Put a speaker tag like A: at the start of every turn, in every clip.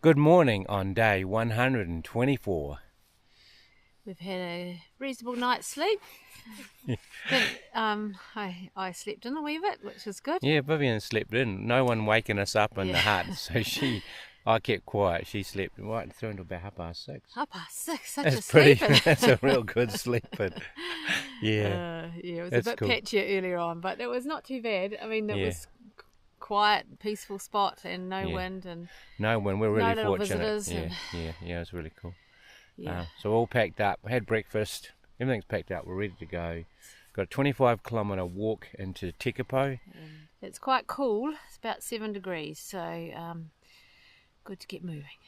A: Good morning on day 124.
B: We've had a reasonable night's sleep. I slept in a wee bit, which is good.
A: Yeah, Vivian slept in. No one waking us up in the hut, so I kept quiet. She slept right through until about 6:30.
B: 6:30, such
A: That's
B: a
A: pretty.
B: sleeping.
A: That's a real good sleeping. Yeah,
B: It was
A: that's
B: a bit
A: cool.
B: patchy earlier on, but it was not too bad. I mean, it was quiet, peaceful spot, and no wind, and
A: no wind. We're really
B: little
A: fortunate.
B: visitors.
A: Yeah, it was really cool.
B: Yeah.
A: So all packed up. Had breakfast. Everything's packed up. We're ready to go. Got a 25-kilometre walk into Tekapo.
B: It's quite cool. It's about 7 degrees, so good to get moving.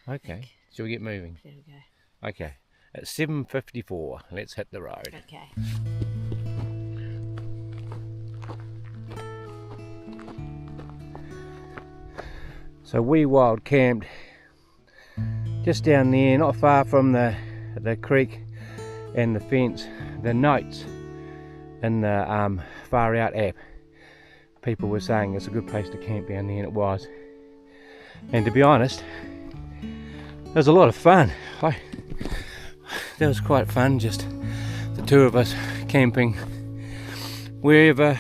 A: Okay, shall we get moving?
B: There we go.
A: Okay, at 7:54, let's hit the road.
B: Okay.
A: So we wild camped just down there, not far from the creek and the fence. The notes in the Far Out app, people were saying it's a good place to camp down there, and it was. And to be honest, it was a lot of fun. That was quite fun, just the two of us camping wherever.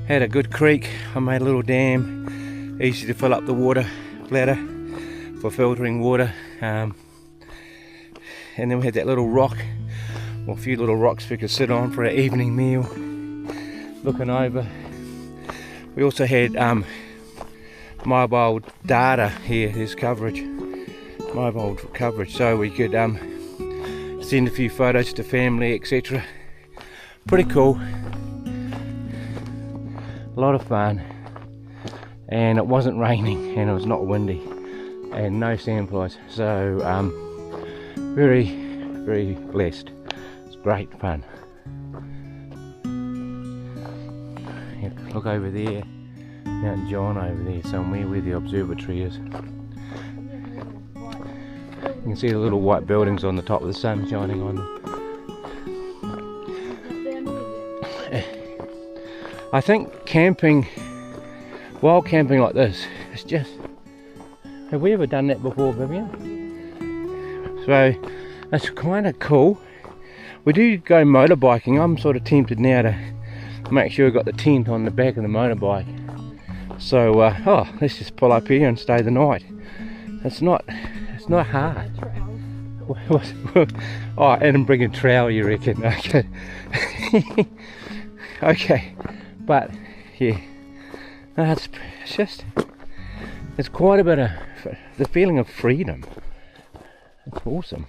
A: Had a good creek. I made a little dam, easy to fill up the water bladder for filtering water. And then we had that little rock, or a few little rocks we could sit on for our evening meal, looking over. We also had mobile data here. There's coverage, mobile coverage, so we could send a few photos to family, etc. Pretty cool. A lot of fun, and it wasn't raining, and it was not windy, and no sandflies. So very, very blessed. It's great fun. Yeah, look over there, Mount John over there somewhere where the observatory is. You can see the little white buildings on the top of the sun shining on them. I think wild camping like this, it's just, have we ever done that before, Vivian? So it's kind of cool. We do go motorbiking. I'm sort of tempted now to make sure we've got the tent on the back of the motorbike. So let's just pull up here and stay the night. It's not hard. Oh, and bring a trowel, you reckon? Okay. Okay, but yeah, it's quite a bit of the feeling of freedom. It's awesome.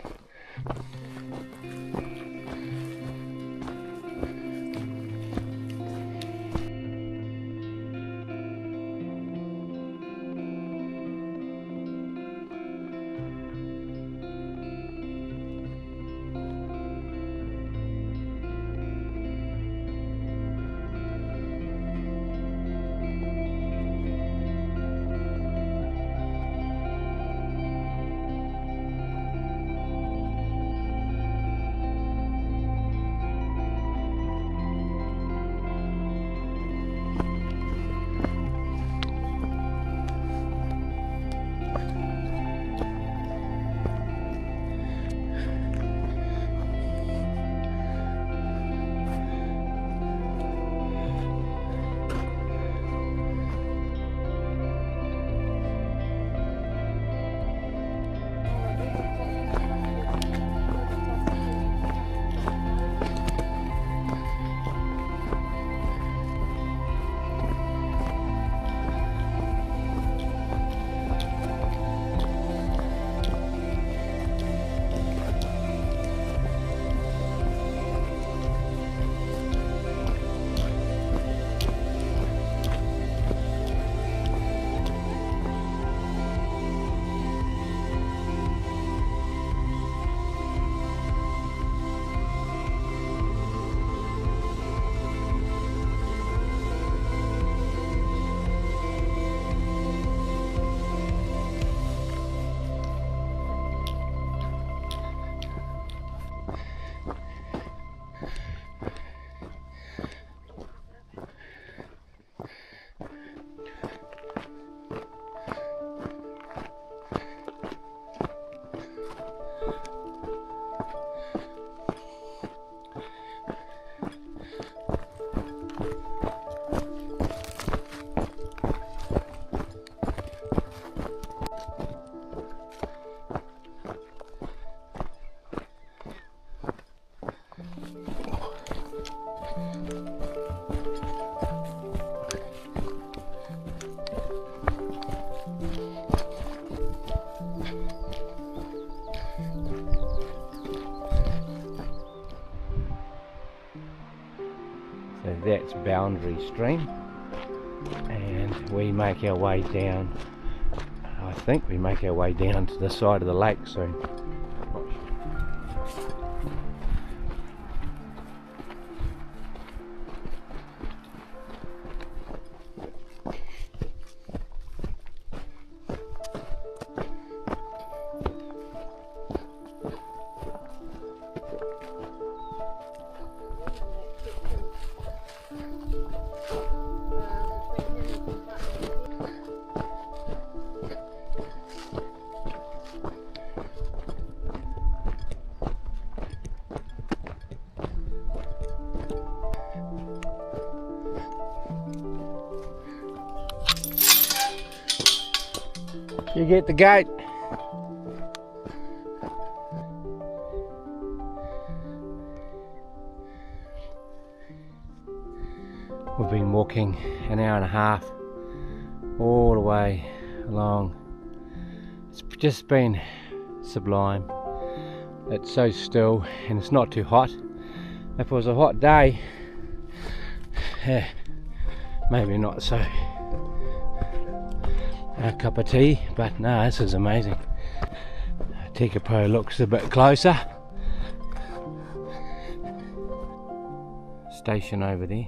A: its boundary stream, and we make our way down. I think we make our way down to the side of the lake soon. You get the gate. We've been walking an hour and a half all the way along. It's just been sublime. It's so still and it's not too hot. If it was a hot day, maybe not so a cup of tea, but no, this is amazing. Tekapo looks a bit closer. Station over there.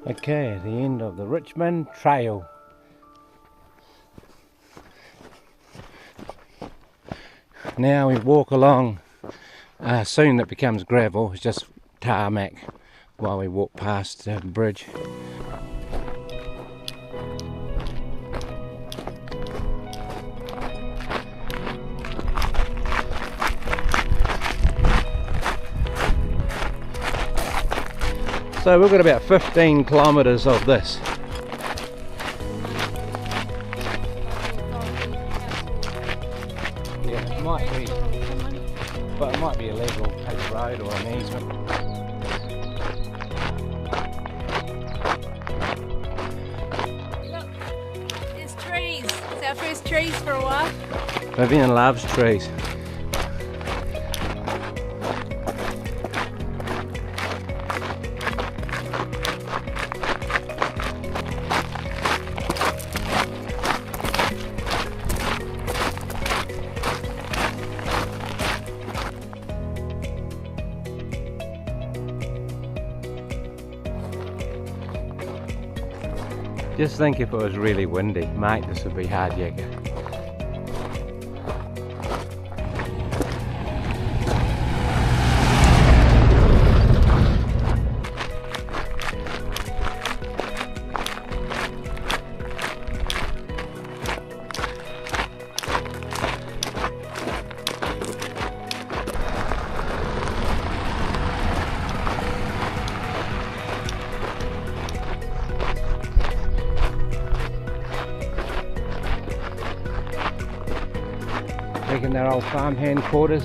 A: Okay, the end of the Richmond Trail. Now we walk along, soon it becomes gravel, it's just tarmac while we walk past the bridge. So we've got about 15 kilometres of this. Yeah, it might be, but it might be a legal paper road or an easement.
B: Look, there's trees. It's our first trees for a while.
A: Vivian loves trees. Just think if it was really windy, mate, this would be hard yakka. Taking their old farmhand quarters.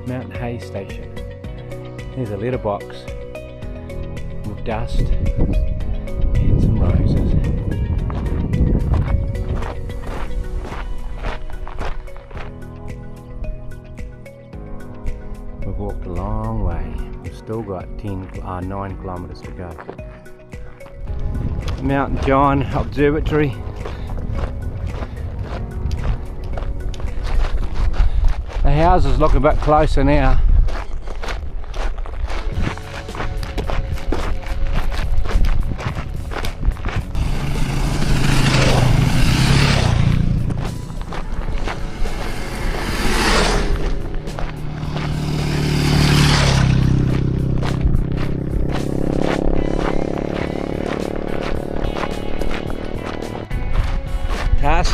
A: Mountain Hay Station. There's a letterbox with dust and some roses. We've walked a long way. We've still still got 9 kilometres to go. Mount John Observatory. The houses look a bit closer now.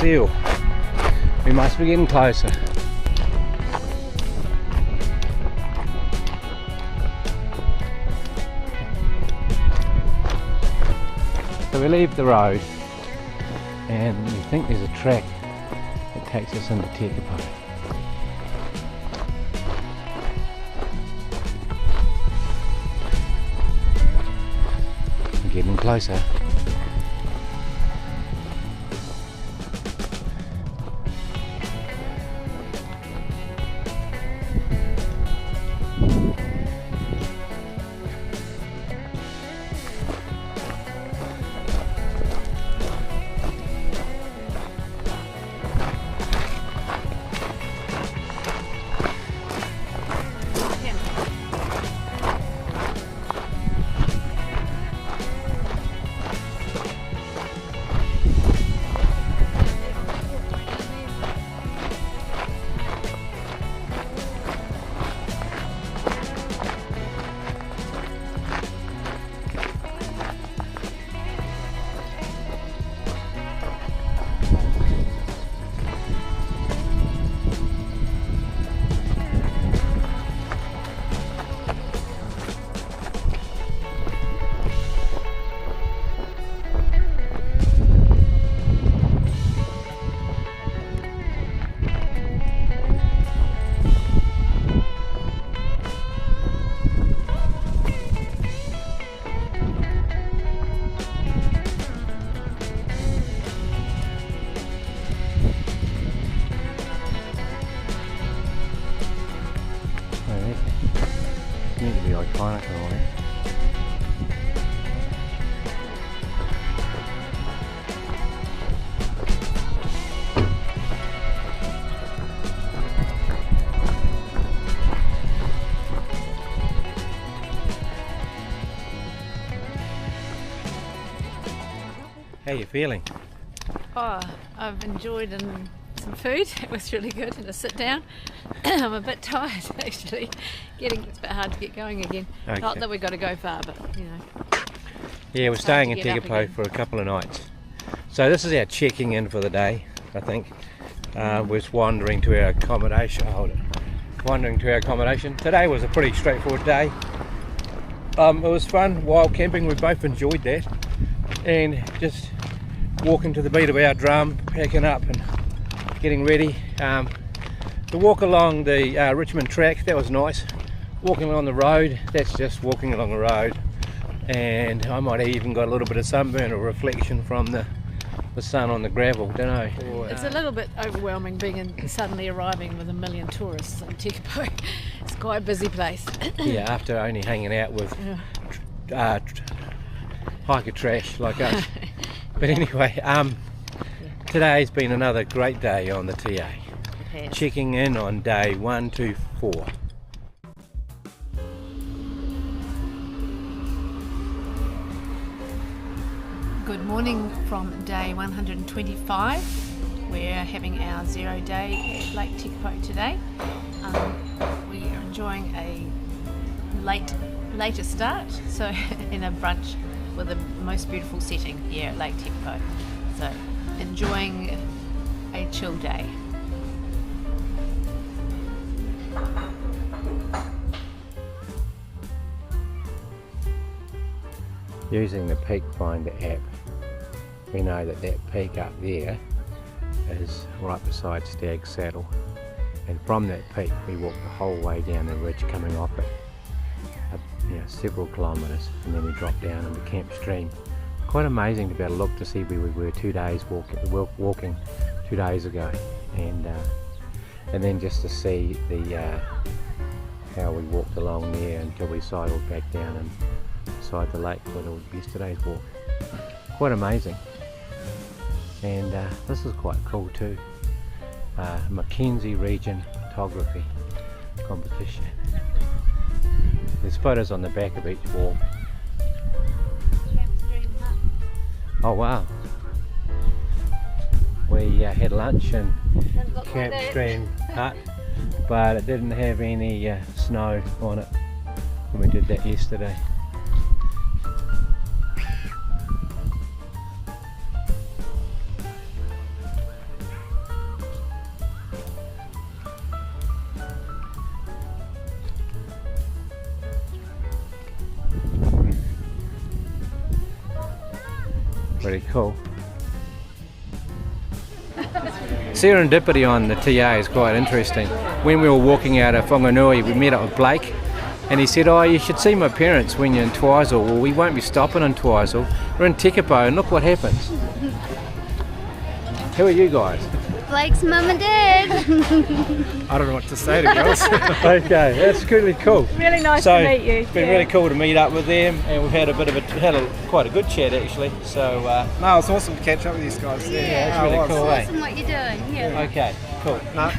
A: Seal. We must be getting closer. So we leave the road and we think there's a track that takes us into Tekapo. We're getting closer. Need to be iconic and all that. How are you feeling?
B: Oh, I've enjoyed some food. It was really good, and a sit down. I'm a bit tired actually. It's a bit hard to get going again. Okay. Not that we've got to go far, but you know.
A: Yeah, we're staying in Tekapo for a couple of nights. So this is our checking in for the day, I think. We're wandering to our accommodation. Today was a pretty straightforward day. It was fun, wild camping. We both enjoyed that. And just walking to the beat of our drum, packing up and getting ready. The walk along the Richmond track, that was nice. Walking along the road, that's just walking along the road. And I might have even got a little bit of sunburn or reflection from the sun on the gravel, don't know.
B: It's a little bit overwhelming suddenly arriving with 1 million tourists in Tekapo. It's quite a busy place.
A: Yeah, after only hanging out with hiker trash like us. But anyway, today's been another great day on the TA. Checking in on day 1 to 4.
B: Good morning from day 125. We're having our 0 day at Lake Tekapo today. We are enjoying a later start, so in a brunch with the most beautiful setting here at Lake Tekapo. So enjoying a chill day.
A: Using the Peak Finder app, we know that peak up there is right beside Stag Saddle, and from that peak we walk the whole way down the ridge coming off it, several kilometres, and then we drop down into Camp Stream. Quite amazing to be able to look to see where we were 2 days walking 2 days ago, and then just to see the how we walked along there until we sidled back down and beside the lake for yesterday's walk. Quite amazing. And this is quite cool too. Mackenzie Region Photography Competition. There's photos on the back of each wall. Oh wow. We had lunch in Camp Stream Hut, but it didn't have any snow on it when we did that yesterday. Pretty cool. Serendipity on the TA is quite interesting. When we were walking out of Whanganui, we met up with Blake and he said, oh, you should see my parents when you're in Twizel. Well, we won't be stopping in Twizel. We're in Tekapo and look what happens. Who are you guys?
C: Blake's mum and dad.
D: I don't know what to say to girls.
A: Okay, that's really cool.
E: Really nice
A: So,
E: to meet you.
A: It's been really cool to meet up with them, and we've had quite a good chat actually. So
D: No, it's awesome to catch up with these guys.
A: yeah, it's really cool.
C: Awesome what you're doing. Yeah.
A: Okay, cool.
D: No,